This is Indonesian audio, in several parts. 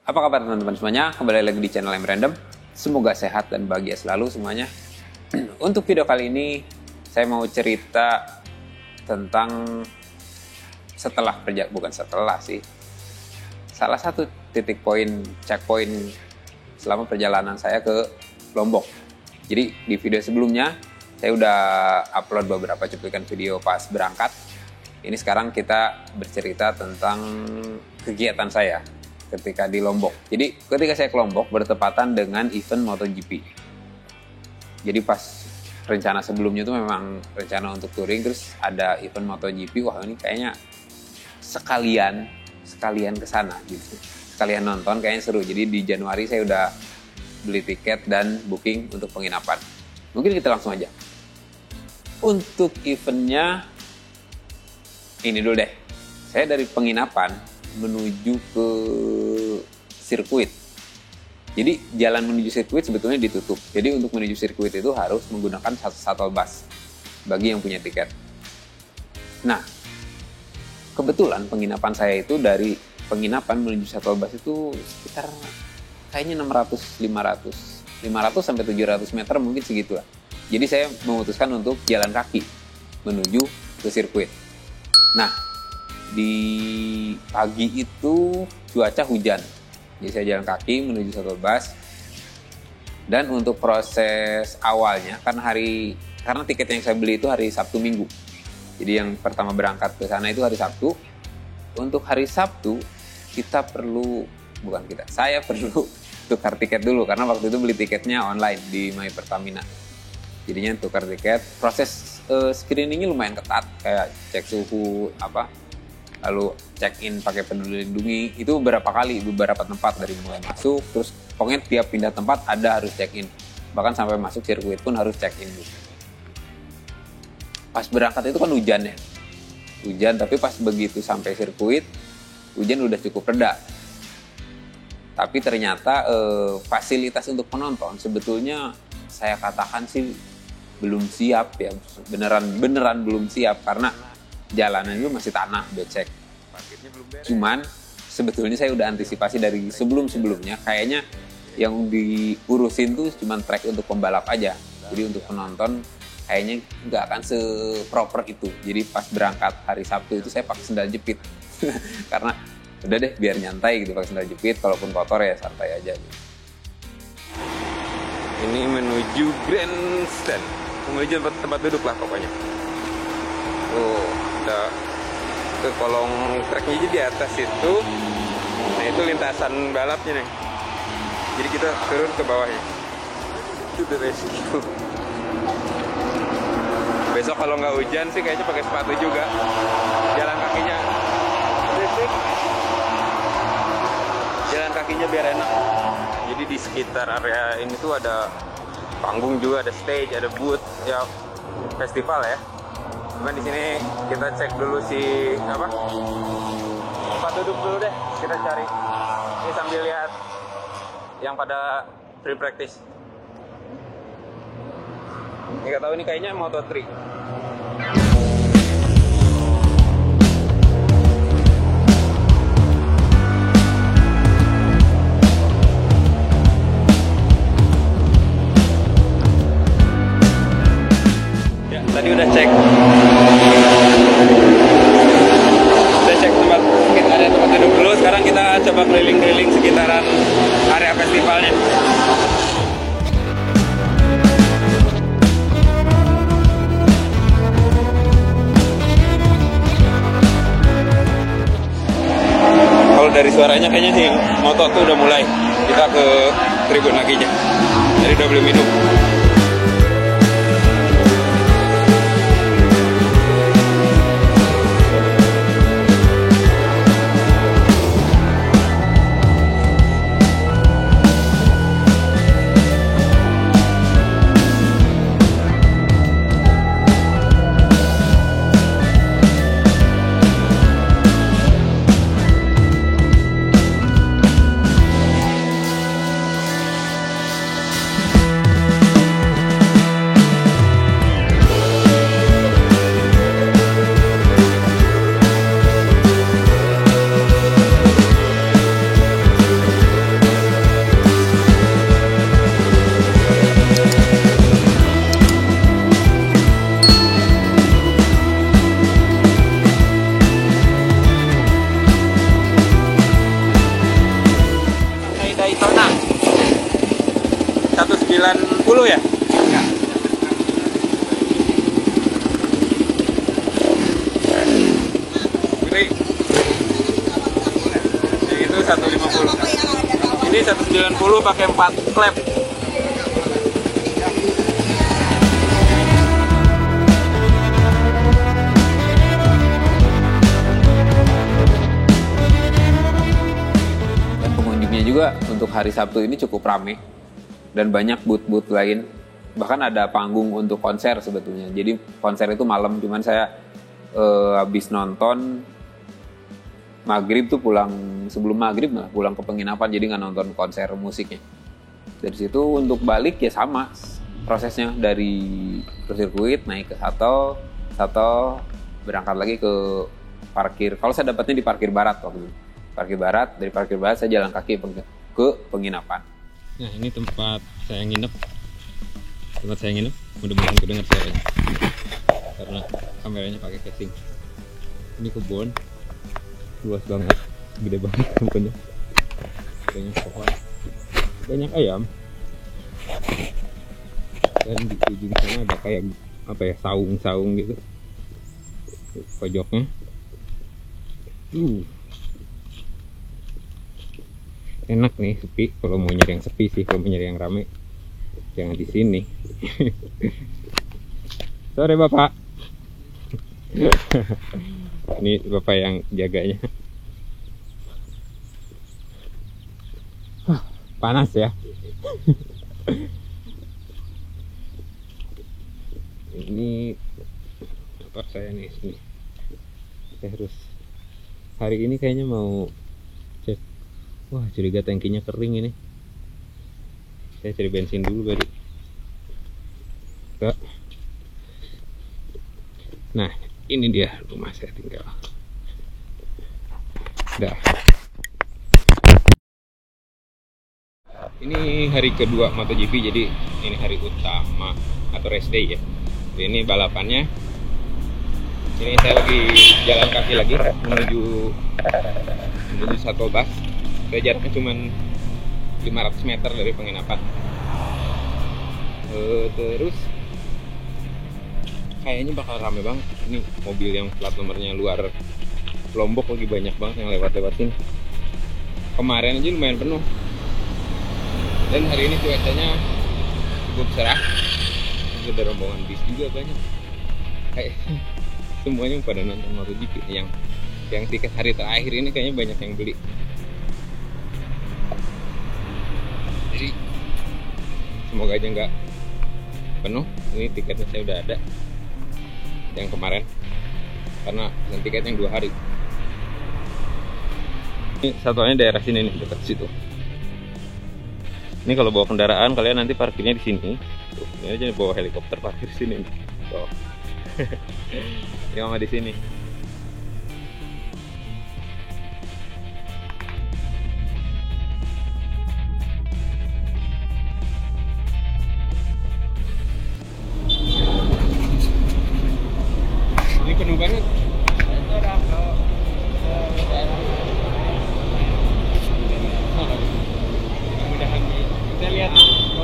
Apa kabar teman-teman semuanya? Kembali lagi di channel M Random. Semoga sehat dan bahagia selalu semuanya. Untuk video kali ini, saya mau cerita tentang salah satu titik poin, checkpoint selama perjalanan saya ke Lombok. Jadi di video sebelumnya, saya udah upload beberapa cuplikan video pas berangkat. Ini sekarang kita bercerita tentang kegiatan saya ketika di Lombok. Jadi ketika saya ke Lombok bertepatan dengan event MotoGP. Jadi pas rencana sebelumnya itu memang rencana untuk touring, terus ada event MotoGP. Wah, ini kayaknya sekalian ke sana gitu. Sekalian nonton kayaknya seru. Jadi di Januari saya udah beli tiket dan booking untuk penginapan. Mungkin kita langsung aja. Untuk eventnya ini dulu deh. Saya dari penginapan menuju ke sirkuit. Jadi jalan menuju sirkuit sebetulnya ditutup. Jadi untuk menuju sirkuit itu harus menggunakan shuttle bus bagi yang punya tiket. Nah, kebetulan penginapan saya itu dari penginapan menuju shuttle bus itu sekitar kayaknya 500 sampai 700 meter mungkin segitulah. Jadi saya memutuskan untuk jalan kaki menuju ke sirkuit. Nah, di pagi itu cuaca hujan, jadi saya jalan kaki menuju shuttle bus. Dan untuk proses awalnya, karena tiket yang saya beli itu hari Sabtu Minggu, jadi yang pertama berangkat ke sana itu hari Sabtu. Untuk hari Sabtu saya perlu tukar tiket dulu, karena waktu itu beli tiketnya online di My Pertamina. Jadinya tukar tiket, proses screeningnya lumayan ketat, kayak cek suhu lalu check-in pakai peduli lindungi. Itu beberapa tempat dari mulai masuk, terus pokoknya tiap pindah tempat harus check-in. Bahkan sampai masuk sirkuit pun harus check-in dulu. Pas berangkat itu kan hujan, tapi pas begitu sampai sirkuit, hujan udah cukup reda. Tapi ternyata fasilitas untuk penonton sebetulnya saya katakan sih belum siap ya, beneran belum siap, karena jalanan itu masih tanah, becek. Cuman sebetulnya saya udah antisipasi dari sebelumnya. Kayaknya yang diurusin tuh cuman track untuk pembalap aja. Jadi untuk penonton kayaknya nggak akan seproper itu. Jadi pas berangkat hari Sabtu itu saya pakai sendal jepit. Karena udah deh biar nyantai gitu pakai sendal jepit. Kalaupun kotor ya santai aja gitu. Ini menuju grandstand, menuju tempat duduk lah pokoknya. Udah ke kolong treknya aja di atas itu. Nah, itu lintasan balapnya nih. Jadi kita turun ke bawahnya. Itu the rescue. Besok kalau nggak hujan sih kayaknya pakai sepatu juga. Jalan kakinya biar enak. Jadi di sekitar area ini tuh ada panggung juga, ada stage, ada booth ya, festival ya. Cuman di sini kita cek dulu tempat duduk dulu deh, kita cari. Ini sambil lihat yang pada free practice. Nggak tahu ini kayaknya Moto3. Ya, tadi udah cek tempat, kita ada tempat duduk dulu. Sekarang kita coba keliling-keliling sekitaran area festivalnya. Kalau dari suaranya kayaknya sih motor tuh udah mulai. Kita ke tribun laginya. Jadi udah beli minum. 190 ya? Ini itu 150. Ini 190 pakai 4 klep. Dan pengunjungnya juga untuk hari Sabtu ini cukup ramai dan banyak booth-booth lain. Bahkan ada panggung untuk konser sebetulnya. Jadi konser itu malam, cuman saya habis nonton maghrib tuh pulang, sebelum maghrib malah pulang ke penginapan, jadi nggak nonton konser musiknya. Dari situ untuk balik ya sama prosesnya, dari sirkuit naik ke Sato berangkat lagi ke parkir. Kalau saya dapatnya di parkir barat waktu itu. Parkir barat, dari parkir barat saya jalan kaki ke penginapan. Nah ini tempat saya nginep. Mudah-mudahan kedengar suaranya karena kameranya pakai casing. Ini kebun luas banget, gede banget kebunnya, banyak pohon, banyak ayam, dan di ujung sana ada kayak saung gitu pojoknya. Enak nih, sepi. Kalau mau nyari yang sepi sih, kalau mau nyari yang rame jangan di sini. Sore Bapak. Ini Bapak yang jaganya. Panas ya. Ini tempat saya nih sini. Saya harus hari ini kayaknya mau cek. Wah, curiga tangkinya kering ini. Saya cari bensin dulu tadi. Nah, ini dia rumah saya tinggal. Dah. Ini hari kedua MotoGP, jadi ini hari utama atau race day ya. Jadi ini balapannya. Ini saya lagi jalan kaki lagi menuju Shuttle Bus. Saya jaraknya cuma 500 meter dari penginapan. Terus kayaknya bakal rame banget. Ini mobil yang plat nomornya luar Lombok lagi banyak banget yang lewat-lewat sini. Kemarin aja lumayan penuh. Dan hari ini cuacanya cukup cerah. Ada rombongan bis juga banyak. Kayak semuanya pada nonton MotoGP. Yang tiket hari terakhir ini kayaknya banyak yang beli. Jadi semoga aja nggak penuh. Ini tiketnya saya udah ada yang kemarin, karena yang tiket yang 2 hari. Ini satunya daerah sini nih, dekat situ. Ini kalau bawa kendaraan kalian nanti parkirnya di sini. Tuh, ini aja bawa helikopter parkir di sini. Tuh. Ini sama di sini. Ini penuh banget.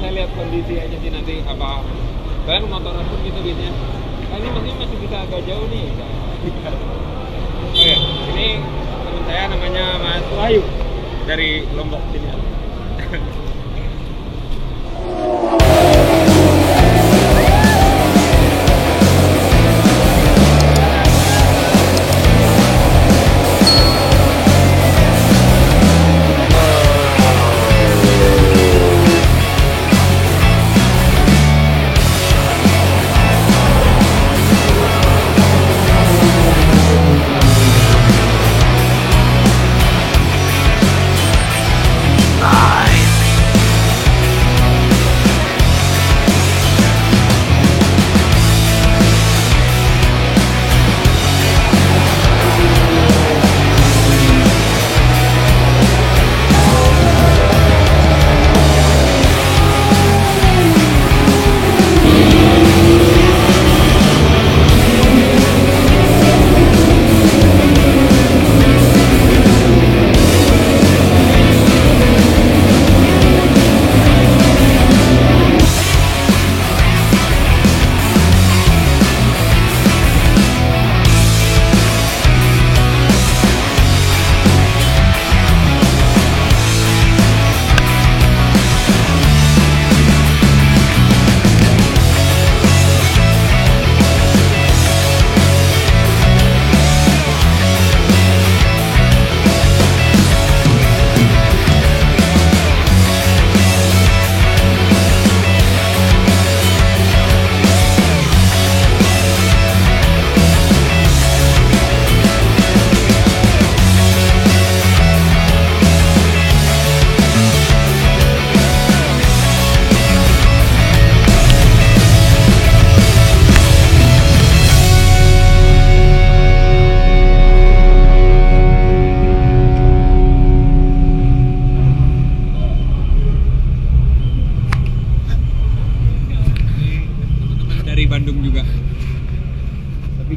Saya lihat kondisi aja sih nanti apa kalian motoran pun gitu biasanya. Ini masih bisa agak jauh nih. Oke, ini teman saya namanya Mas Wahyu dari Lombok sini.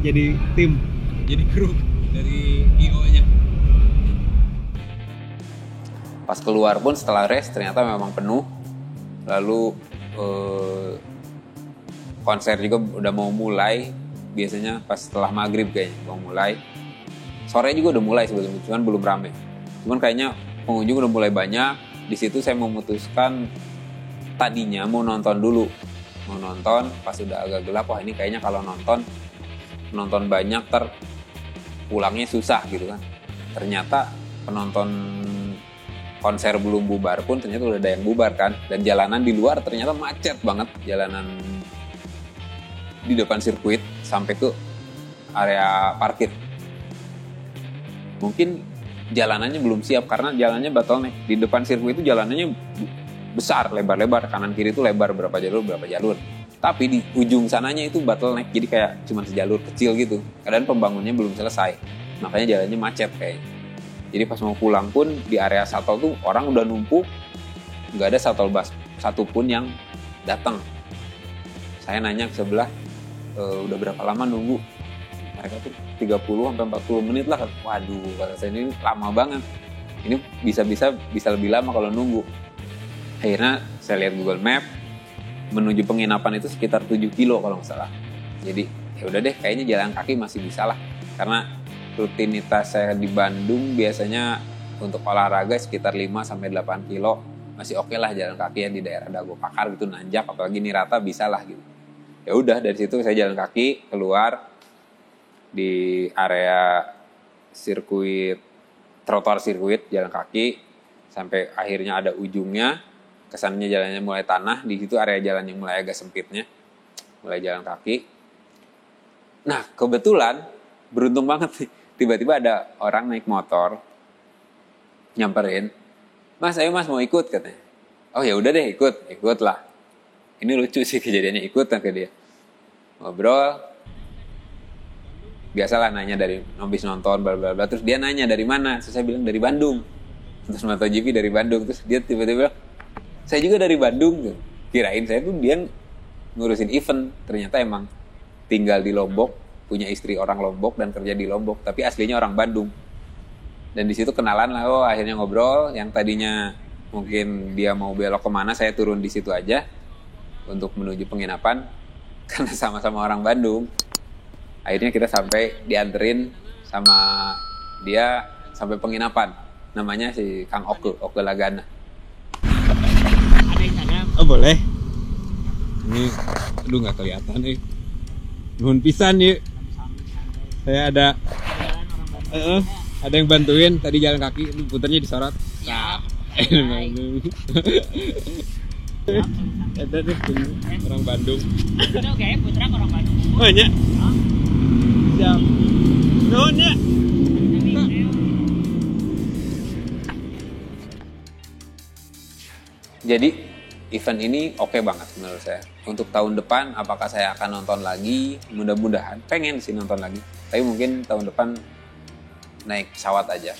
jadi tim, jadi kru dari IO-nya. Pas keluar pun setelah race ternyata memang penuh. Lalu konser juga udah mau mulai. Biasanya pas setelah maghrib kayaknya mau mulai. Sore juga udah mulai sebetulnya, cuman belum rame. Cuman kayaknya pengunjung udah mulai banyak. Di situ saya memutuskan tadinya mau nonton dulu. Mau nonton, pas udah agak gelap, wah ini kayaknya kalau nonton banyak pulangnya susah gitu kan. Ternyata penonton konser belum bubar pun ternyata udah ada yang bubar kan. Dan jalanan di luar ternyata macet banget. Jalanan di depan sirkuit sampai ke area parkir. Mungkin jalanannya belum siap karena jalannya bottleneck. Di depan sirkuit itu jalanannya besar, lebar-lebar, kanan kiri itu lebar berapa jalur. Tapi di ujung sananya itu bottleneck, jadi kayak cuma sejalur kecil gitu. Kadang pembangunnya belum selesai, makanya jalannya macet kayak. Jadi pas mau pulang pun di area shuttle tuh orang udah numpuk, nggak ada shuttle bus satupun yang datang. Saya nanya ke sebelah, udah berapa lama nunggu? Mereka tuh 30-40 menit lah. Waduh, kata saya ini lama banget. Ini bisa lebih lama kalau nunggu. Akhirnya saya lihat Google Map, menuju penginapan itu sekitar 7 kilo kalau nggak salah. Jadi ya udah deh, kayaknya jalan kaki masih bisa lah. Karena rutinitas saya di Bandung biasanya untuk olahraga sekitar 5-8 kilo. Masih oke lah jalan kaki ya di daerah Dago Pakar gitu, nanjak, apalagi Nirata bisa lah gitu. Ya udah dari situ saya jalan kaki keluar di area sirkuit, trotoar sirkuit, jalan kaki sampai akhirnya ada ujungnya. Kesannya jalannya mulai tanah, di situ area jalan yang mulai agak sempitnya, mulai jalan kaki. Nah kebetulan beruntung banget sih, tiba-tiba ada orang naik motor nyamperin, "Mas, ayo Mas mau ikut," katanya. Oh ya udah deh, ikut lah. Ini lucu sih kejadiannya, ikut ke dia. Ngobrol, biasalah nanya dari nobis nonton, bla bla bla. Terus dia nanya dari mana? Terus saya bilang dari Bandung. Terus MotoGP dari Bandung. Terus dia tiba-tiba bilang, "Saya juga dari Bandung." Kirain saya tuh dia ngurusin event. Ternyata emang tinggal di Lombok, punya istri orang Lombok dan kerja di Lombok, tapi aslinya orang Bandung. Dan di situ kenalan lah, akhirnya ngobrol. Yang tadinya mungkin dia mau belok kemana, saya turun di situ aja untuk menuju penginapan karena sama-sama orang Bandung. Akhirnya kita sampai dianterin sama dia sampai penginapan. Namanya si Kang Oke Lagana. Ada Instagram? Oh boleh. Ini, aduh nggak kelihatan nih. Nuhun pisan yuk. Saya ada yang bantuin tadi jalan kaki, lu puternya disorot. Siap. Ada deh orang Bandung. Itu kayak putra orang Bandung. Oh iya. Siap. Nuhun ya. Jadi event ini oke banget menurut saya. Untuk tahun depan apakah saya akan nonton lagi? Mudah-mudahan, pengen sih nonton lagi. Tapi mungkin tahun depan naik pesawat aja.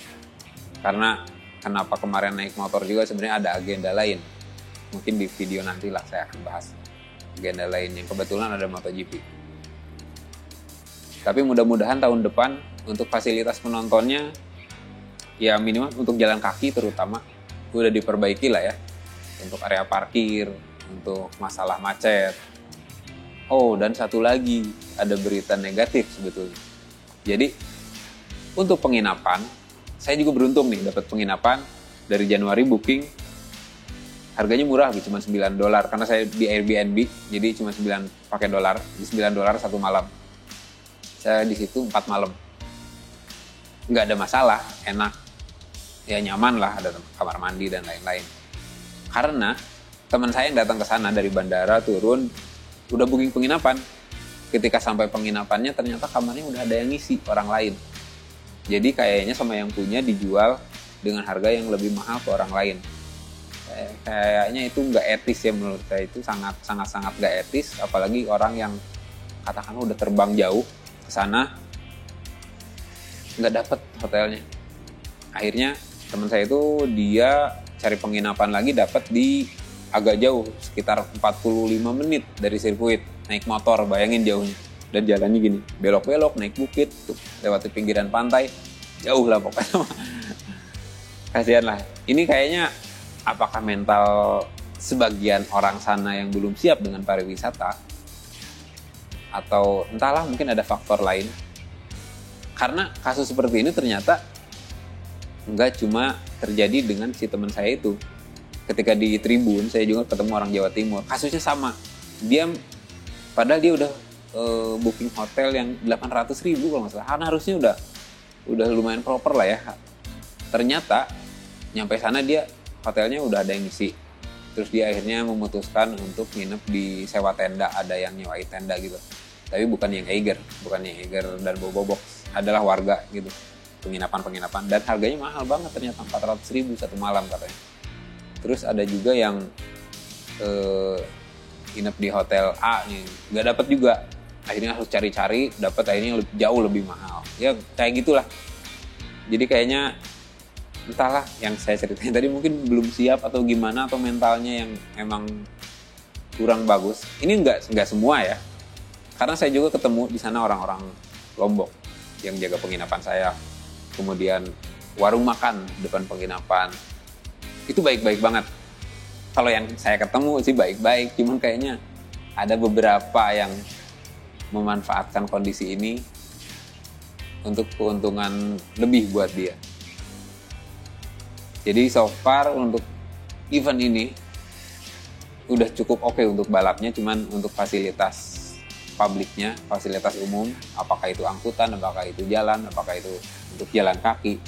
Karena kenapa kemarin naik motor juga sebenarnya ada agenda lain. Mungkin di video nanti lah saya akan bahas agenda lain yang kebetulan ada MotoGP. Tapi mudah-mudahan tahun depan untuk fasilitas penontonnya ya minimal untuk jalan kaki terutama udah diperbaiki lah ya. Untuk area parkir, untuk masalah macet. Oh, dan satu lagi, ada berita negatif sebetulnya. Jadi, untuk penginapan, saya juga beruntung nih dapat penginapan dari Januari booking. Harganya murah, cuma $9 karena saya di Airbnb, jadi cuma 9 pakai dolar, di $9 satu malam. Saya di situ 4 malam. Nggak ada masalah, enak. Ya nyaman lah, ada kamar mandi dan lain-lain. Karena teman saya yang datang ke sana dari bandara turun udah booking penginapan. Ketika sampai penginapannya ternyata kamarnya udah ada yang ngisi orang lain. Jadi kayaknya sama yang punya dijual dengan harga yang lebih mahal ke orang lain. Kayaknya itu nggak etis ya menurut saya, itu sangat nggak etis. Apalagi orang yang katakanlah udah terbang jauh ke sana nggak dapet hotelnya. Akhirnya teman saya itu dia cari penginapan lagi dapat di agak jauh sekitar 45 menit dari sirkuit naik motor, bayangin jauhnya. Dan jalannya gini, belok-belok, naik bukit, tuh, lewat pinggiran pantai, jauh lah pokoknya. Kasihan lah. Ini kayaknya apakah mental sebagian orang sana yang belum siap dengan pariwisata, atau entahlah mungkin ada faktor lain. Karena kasus seperti ini ternyata nggak cuma terjadi dengan si teman saya itu. Ketika di Tribun, saya juga ketemu orang Jawa Timur. Kasusnya sama. Padahal dia udah booking hotel yang 800.000 kalau nggak salah. Karena harusnya udah lumayan proper lah ya. Ternyata nyampe sana dia hotelnya udah ada yang ngisi. Terus dia akhirnya memutuskan untuk nginep di sewa tenda, ada yang nyewain tenda gitu. Tapi bukan yang Eiger dan Bobo Box, adalah warga gitu. Penginapan dan harganya mahal banget ternyata, 400.000 satu malam katanya. Terus ada juga yang nginep di hotel A nih, nggak dapat juga. Akhirnya harus cari-cari, dapat akhirnya jauh lebih mahal. Ya kayak gitulah. Jadi kayaknya entahlah yang saya ceritain tadi mungkin belum siap atau gimana, atau mentalnya yang emang kurang bagus. Ini nggak semua ya. Karena saya juga ketemu di sana orang-orang Lombok yang jaga penginapan saya. Kemudian warung makan depan penginapan. Itu baik-baik banget. Kalau yang saya ketemu sih baik-baik, cuman kayaknya ada beberapa yang memanfaatkan kondisi ini untuk keuntungan lebih buat dia. Jadi so far untuk event ini udah cukup oke untuk balapnya, cuman untuk fasilitas publiknya, fasilitas umum, apakah itu angkutan, apakah itu jalan, apakah itu untuk jalan kaki,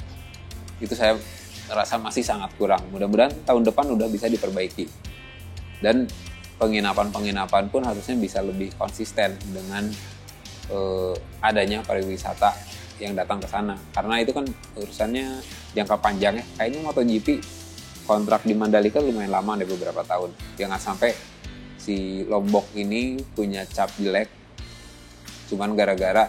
itu saya rasa masih sangat kurang. Mudah-mudahan tahun depan udah bisa diperbaiki. Dan penginapan pun harusnya bisa lebih konsisten dengan adanya pariwisata yang datang ke sana. Karena itu kan urusannya jangka panjang ya. Kayaknya MotoGP kontrak di Mandalika lumayan lama deh, beberapa tahun. Jangan sampai si Lombok ini punya cap jelek cuman gara-gara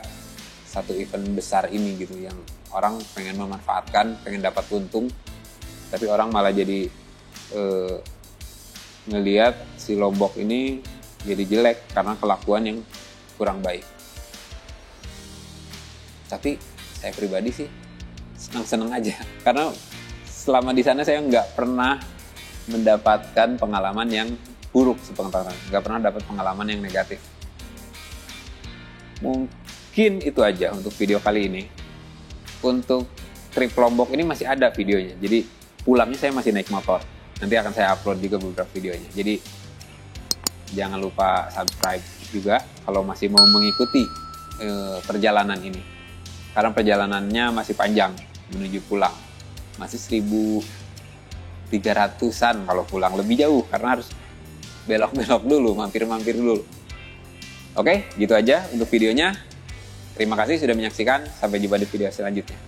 satu event besar ini gitu, yang orang pengen memanfaatkan, pengen dapat untung, tapi orang malah jadi ngelihat si Lombok ini jadi jelek karena kelakuan yang kurang baik. Tapi saya pribadi sih senang-senang aja, karena selama di sana saya nggak pernah mendapatkan pengalaman yang buruk sepengetahuan, nggak pernah dapat pengalaman yang negatif. Mungkin itu aja untuk video kali ini. Untuk trip Lombok ini masih ada videonya, jadi pulangnya saya masih naik motor. Nanti akan saya upload juga beberapa videonya. Jadi jangan lupa subscribe juga kalau masih mau mengikuti perjalanan ini. Karena perjalanannya masih panjang menuju pulang. Masih 1.300-an kalau pulang, lebih jauh karena harus belok-belok dulu, mampir-mampir dulu. Oke, gitu aja untuk videonya. Terima kasih sudah menyaksikan. Sampai jumpa di video selanjutnya.